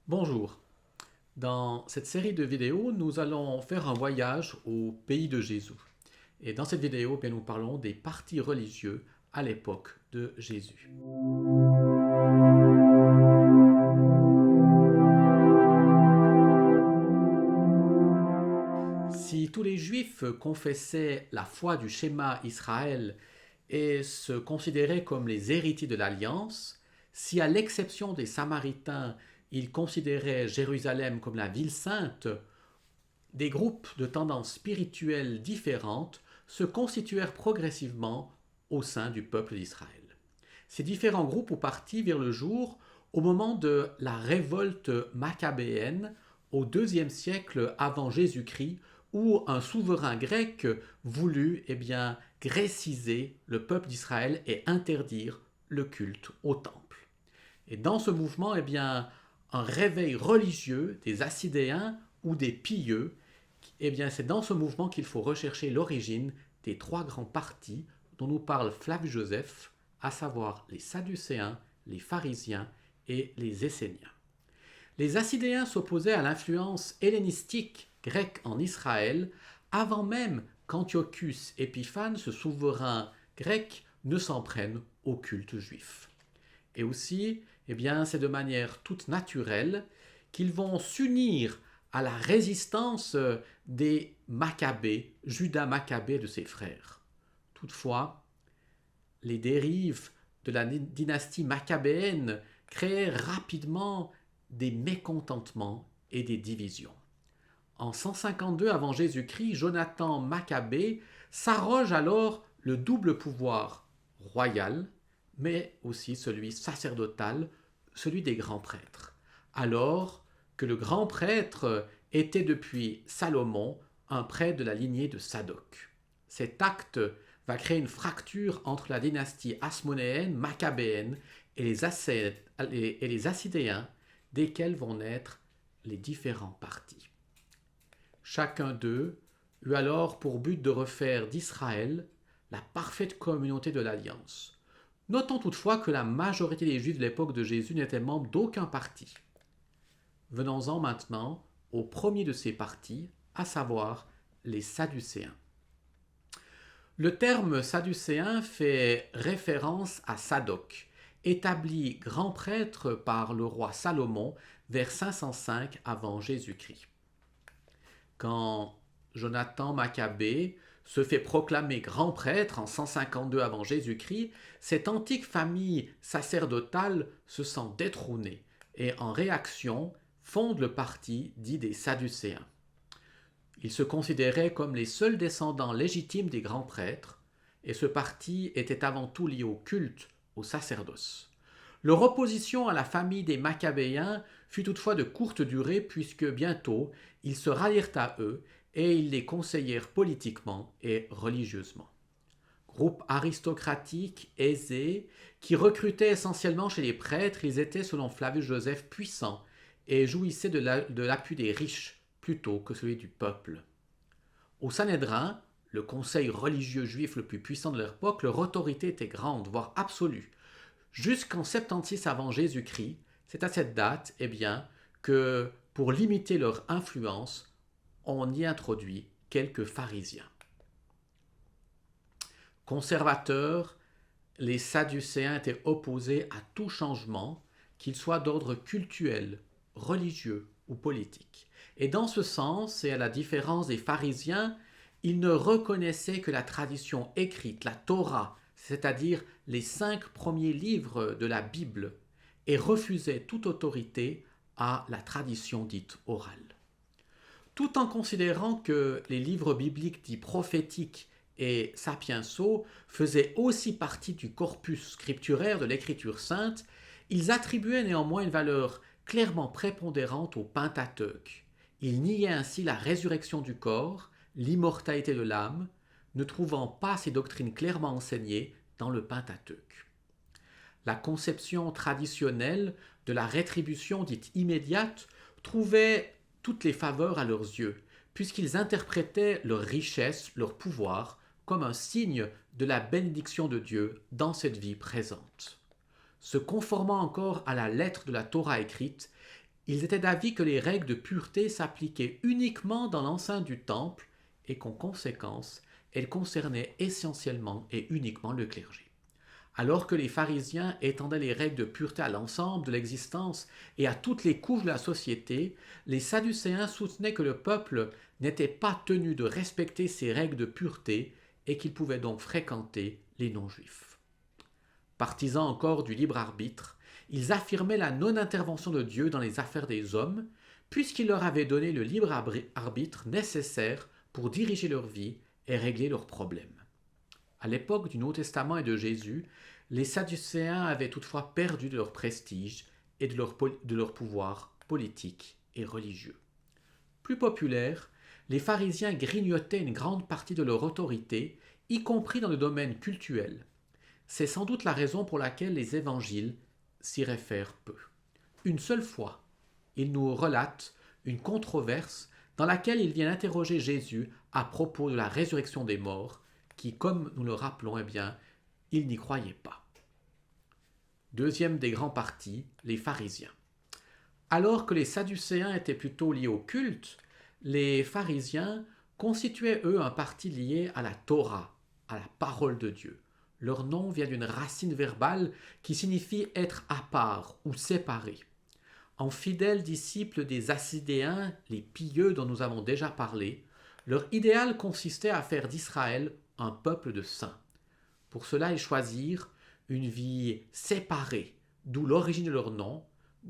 Bonjour. Dans cette série de vidéos, nous allons faire un voyage au pays de Jésus. Et dans cette vidéo, bien, nous parlons des partis religieux à l'époque de Jésus. Si tous les Juifs confessaient la foi du schéma Israël et se considéraient comme les héritiers de l'Alliance, si à l'exception des Samaritains, ils considéraient Jérusalem comme la ville sainte, des groupes de tendances spirituelles différentes se constituèrent progressivement au sein du peuple d'Israël. Ces différents groupes ou partis virent le jour au moment de la révolte maccabéenne au IIe siècle avant Jésus-Christ, où un souverain grec voulut gréciser le peuple d'Israël et interdire le culte au temple. Et dans ce mouvement, un réveil religieux des Hassidéens ou des Pieux, c'est dans ce mouvement qu'il faut rechercher l'origine des trois grands partis dont nous parle Flavius Joseph, à savoir les Sadducéens, les pharisiens et les Esséniens. Les Hassidéens s'opposaient à l'influence hellénistique grecque en Israël avant même qu'Antiochus Épiphane, ce souverain grec, ne s'en prenne au culte juif. Et aussi, c'est de manière toute naturelle qu'ils vont s'unir à la résistance des Maccabées, Judas Maccabée et de ses frères. Toutefois, les dérives de la dynastie maccabéenne créaient rapidement des mécontentements et des divisions. En 152 avant Jésus-Christ, Jonathan Maccabée s'arroge alors le double pouvoir royal, mais aussi celui sacerdotal, celui des grands prêtres, alors que le grand prêtre était depuis Salomon un prêtre de la lignée de Sadoc. Cet acte va créer une fracture entre la dynastie hasmonéenne, maccabéenne et les Hassidéens, desquels vont naître les différents partis. Chacun d'eux eut alors pour but de refaire d'Israël la parfaite communauté de l'Alliance. Notons toutefois que la majorité des Juifs de l'époque de Jésus n'étaient membres d'aucun parti. Venons-en maintenant au premier de ces partis, à savoir les Sadducéens. Le terme Sadducéen fait référence à Sadoc, établi grand prêtre par le roi Salomon vers 505 avant Jésus-Christ. Quand Jonathan Maccabée se fait proclamer grand prêtre en 152 avant Jésus-Christ, cette antique famille sacerdotale se sent détrônée et en réaction fonde le parti dit des Sadducéens. Ils se considéraient comme les seuls descendants légitimes des grands prêtres, et ce parti était avant tout lié au culte, au sacerdoce. Leur opposition à la famille des Maccabéens fut toutefois de courte durée puisque bientôt ils se rallirent à eux et ils les conseillèrent politiquement et religieusement. Groupe aristocratique, aisé, qui recrutait essentiellement chez les prêtres, ils étaient selon Flavius Joseph puissants et jouissaient de l'appui des riches plutôt que celui du peuple. Au Sanhédrin, le conseil religieux juif le plus puissant de leur époque, leur autorité était grande, voire absolue. Jusqu'en 76 avant Jésus-Christ, c'est à cette date que pour limiter leur influence, on y introduit quelques pharisiens. Conservateurs, les Sadducéens étaient opposés à tout changement, qu'il soit d'ordre cultuel, religieux ou politique. Et dans ce sens, et à la différence des pharisiens, ils ne reconnaissaient que la tradition écrite, la Torah, c'est-à-dire les 5 premiers livres de la Bible, et refusaient toute autorité à la tradition dite orale. Tout en considérant que les livres bibliques dits prophétiques et sapiensaux faisaient aussi partie du corpus scripturaire de l'écriture sainte, ils attribuaient néanmoins une valeur clairement prépondérante au Pentateuque. Ils niaient ainsi la résurrection du corps, l'immortalité de l'âme, ne trouvant pas ces doctrines clairement enseignées dans le Pentateuque. La conception traditionnelle de la rétribution dite immédiate trouvait toutes les faveurs à leurs yeux, puisqu'ils interprétaient leur richesse, leur pouvoir, comme un signe de la bénédiction de Dieu dans cette vie présente. Se conformant encore à la lettre de la Torah écrite, Ils étaient d'avis que les règles de pureté s'appliquaient uniquement dans l'enceinte du temple et qu'en conséquence, elles concernaient essentiellement et uniquement le clergé. Alors que les pharisiens étendaient les règles de pureté à l'ensemble de l'existence et à toutes les couches de la société, les sadducéens soutenaient que le peuple n'était pas tenu de respecter ces règles de pureté et qu'il pouvait donc fréquenter les non-juifs. Partisans encore du libre arbitre, ils affirmaient la non-intervention de Dieu dans les affaires des hommes, puisqu'il leur avait donné le libre arbitre nécessaire pour diriger leur vie et régler leurs problèmes. À l'époque du Nouveau Testament et de Jésus, les Sadducéens avaient toutefois perdu de leur prestige et de leur pouvoir politique et religieux. Plus populaires, les pharisiens grignotaient une grande partie de leur autorité, y compris dans le domaine cultuel. C'est sans doute la raison pour laquelle les évangiles s'y réfèrent peu. Une seule fois, ils nous relatent une controverse dans laquelle ils viennent interroger Jésus à propos de la résurrection des morts, qui, comme nous le rappelons, il n'y croyait pas. Deuxième des grands partis, les pharisiens. Alors que les sadducéens étaient plutôt liés au culte, les pharisiens constituaient eux un parti lié à la Torah, à la parole de Dieu. Leur nom vient d'une racine verbale qui signifie être à part ou séparé. En fidèles disciples des Hasidéens, les pieux dont nous avons déjà parlé, leur idéal consistait à faire d'Israël un peuple de saints. Pour cela, ils choisirent une vie séparée, d'où l'origine de leur nom,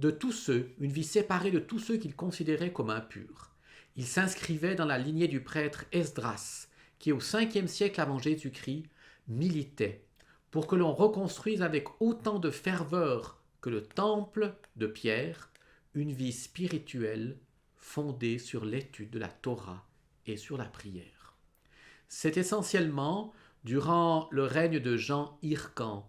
une vie séparée de tous ceux qu'ils considéraient comme impurs. Ils s'inscrivaient dans la lignée du prêtre Esdras, qui au 5e siècle avant Jésus-Christ militait pour que l'on reconstruise avec autant de ferveur que le temple de Pierre une vie spirituelle fondée sur l'étude de la Torah et sur la prière. C'est essentiellement durant le règne de Jean Hircan,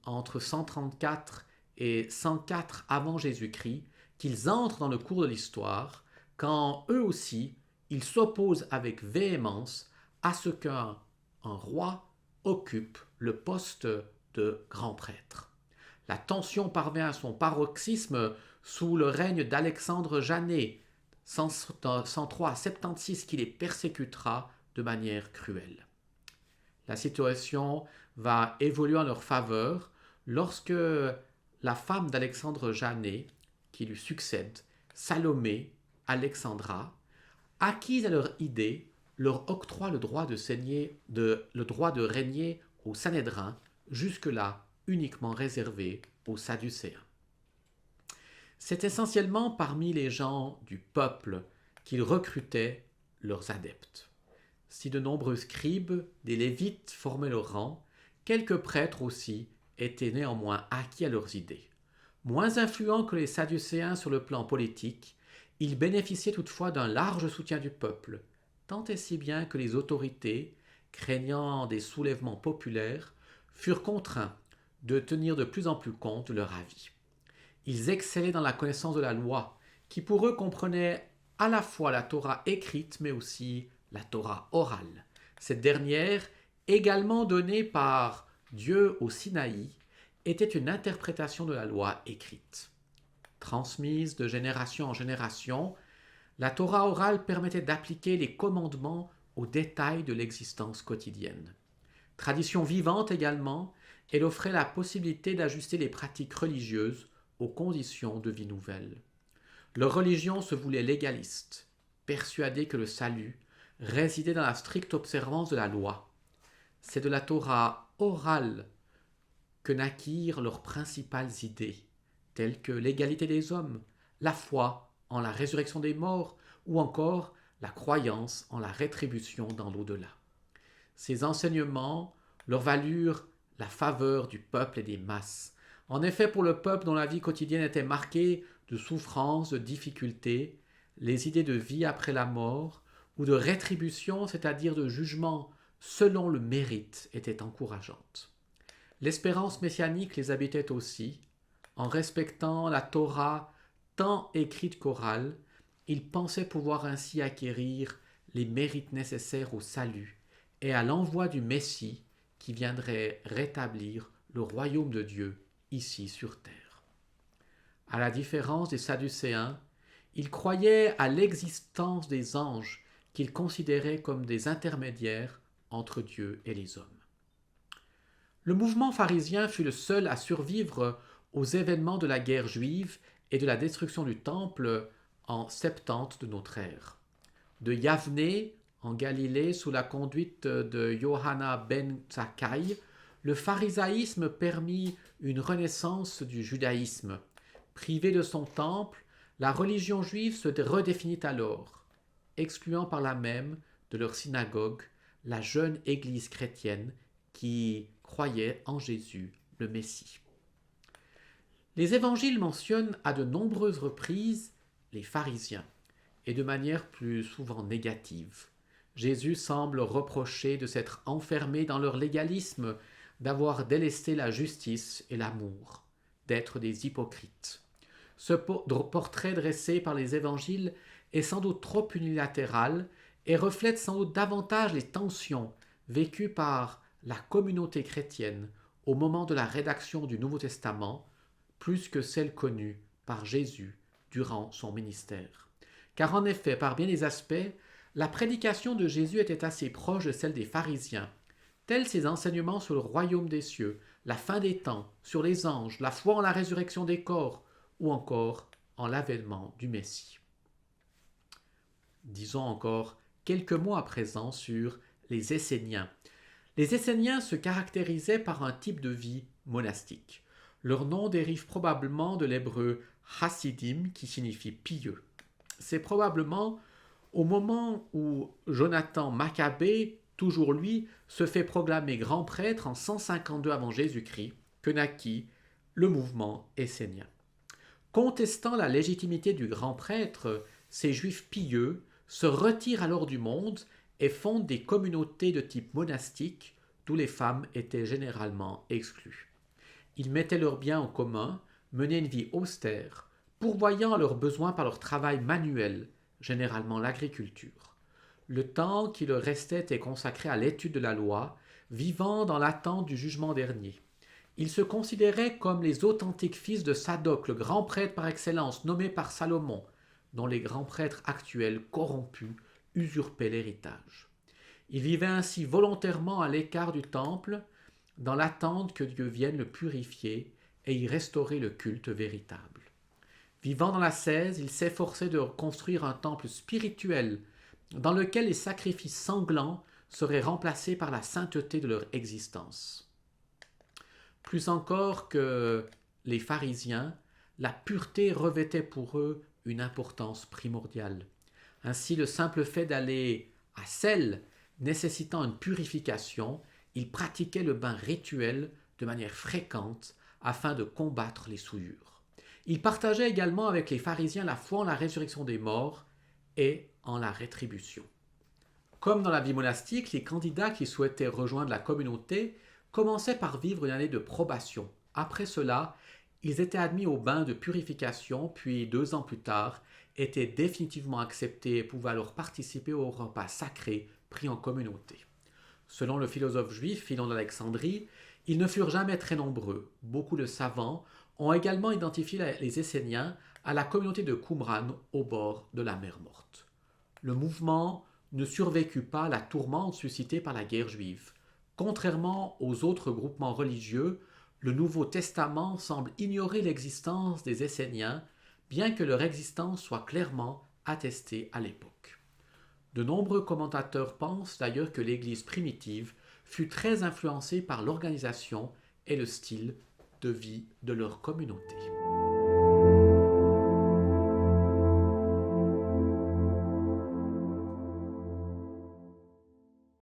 entre 134 et 104 avant Jésus-Christ, qu'ils entrent dans le cours de l'histoire, quand eux aussi, ils s'opposent avec véhémence à ce qu'un roi occupe le poste de grand prêtre. La tension parvient à son paroxysme sous le règne d'Alexandre Janet, 103 à 76, qui les persécutera de manière cruelle. La situation va évoluer en leur faveur lorsque la femme d'Alexandre Janet, qui lui succède, Salomé Alexandra, acquise à leur idée, leur octroie le droit de régner au Sanhédrin, jusque-là uniquement réservé aux Sadducéens. C'est essentiellement parmi les gens du peuple qu'ils recrutaient leurs adeptes. Si de nombreux scribes, des lévites formaient leur rang, quelques prêtres aussi étaient néanmoins acquis à leurs idées. Moins influents que les Sadducéens sur le plan politique, ils bénéficiaient toutefois d'un large soutien du peuple, tant et si bien que les autorités, craignant des soulèvements populaires, furent contraints de tenir de plus en plus compte de leur avis. Ils excellaient dans la connaissance de la loi, qui pour eux comprenait à la fois la Torah écrite, mais aussi la Torah orale. Cette dernière, également donnée par Dieu au Sinaï, était une interprétation de la loi écrite. Transmise de génération en génération, la Torah orale permettait d'appliquer les commandements aux détails de l'existence quotidienne. Tradition vivante également, elle offrait la possibilité d'ajuster les pratiques religieuses aux conditions de vie nouvelles. Leur religion se voulait légaliste, persuadée que le salut résidait dans la stricte observance de la loi. C'est de la Torah orale que naquirent leurs principales idées, telles que l'égalité des hommes, la foi en la résurrection des morts ou encore la croyance en la rétribution dans l'au-delà. Ces enseignements leur valurent la faveur du peuple et des masses. En effet, pour le peuple dont la vie quotidienne était marquée de souffrances, de difficultés, les idées de vie après la mort ou de rétribution, c'est-à-dire de jugement selon le mérite, étaient encourageantes. L'espérance messianique les habitait aussi. En respectant la Torah tant écrite qu'orale, ils pensaient pouvoir ainsi acquérir les mérites nécessaires au salut et à l'envoi du Messie qui viendrait rétablir le royaume de Dieu ici sur terre. À la différence des Sadducéens, ils croyaient à l'existence des anges qu'ils considéraient comme des intermédiaires entre Dieu et les hommes. Le mouvement pharisien fut le seul à survivre aux événements de la guerre juive et de la destruction du temple en 70 de notre ère. De Yavné, en Galilée, sous la conduite de Yohanna ben Zakkai, le pharisaïsme permit une renaissance du judaïsme. Privée de son temple, la religion juive se redéfinit alors, excluant par là même de leur synagogue la jeune église chrétienne qui croyait en Jésus, le Messie. Les évangiles mentionnent à de nombreuses reprises les pharisiens, et de manière plus souvent négative. Jésus semble reprocher de s'être enfermés dans leur légalisme, d'avoir délesté la justice et l'amour, d'être des hypocrites. Ce portrait dressé par les évangiles est sans doute trop unilatéral et reflète sans doute davantage les tensions vécues par la communauté chrétienne au moment de la rédaction du Nouveau Testament, plus que celles connues par Jésus durant son ministère. Car en effet, par bien des aspects, la prédication de Jésus était assez proche de celle des pharisiens, tels ses enseignements sur le royaume des cieux, la fin des temps, sur les anges, la foi en la résurrection des corps, ou encore en l'avènement du Messie. Disons encore quelques mots à présent sur les Esséniens. Les Esséniens se caractérisaient par un type de vie monastique. Leur nom dérive probablement de l'hébreu chassidim, qui signifie pieux. C'est probablement au moment où Jonathan Maccabée, toujours lui, se fait proclamer grand prêtre en 152 avant Jésus-Christ, que naquit le mouvement essénien. Contestant la légitimité du grand prêtre, ces juifs pieux se retirent alors du monde et fondent des communautés de type monastique d'où les femmes étaient généralement exclues. Ils mettaient leurs biens en commun, menaient une vie austère, pourvoyant à leurs besoins par leur travail manuel, généralement l'agriculture. Le temps qui leur restait était consacré à l'étude de la loi, vivant dans l'attente du jugement dernier. Ils se considéraient comme les authentiques fils de Sadoc, le grand prêtre par excellence, nommé par Salomon, dont les grands prêtres actuels corrompus usurpaient l'héritage. Ils vivaient ainsi volontairement à l'écart du temple, dans l'attente que Dieu vienne le purifier et y restaurer le culte véritable. Vivant dans l'ascèse, ils s'efforçaient de construire un temple spirituel dans lequel les sacrifices sanglants seraient remplacés par la sainteté de leur existence. Plus encore que les pharisiens, la pureté revêtait pour eux une importance primordiale. Ainsi, le simple fait d'aller à Celle, nécessitant une purification, ils pratiquaient le bain rituel de manière fréquente afin de combattre les souillures. Ils partageaient également avec les pharisiens la foi en la résurrection des morts et en la rétribution. Comme dans la vie monastique, les candidats qui souhaitaient rejoindre la communauté commençaient par vivre une année de probation. Après cela, ils étaient admis au bain de purification, puis 2 ans plus tard, étaient définitivement acceptés et pouvaient alors participer au repas sacré pris en communauté. Selon le philosophe juif Philon d'Alexandrie, ils ne furent jamais très nombreux. Beaucoup de savants ont également identifié les Esséniens à la communauté de Qumran au bord de la mer Morte. Le mouvement ne survécut pas à la tourmente suscitée par la guerre juive. Contrairement aux autres groupements religieux, le Nouveau Testament semble ignorer l'existence des Esséniens, bien que leur existence soit clairement attestée à l'époque. De nombreux commentateurs pensent d'ailleurs que l'Église primitive fut très influencée par l'organisation et le style de vie de leur communauté.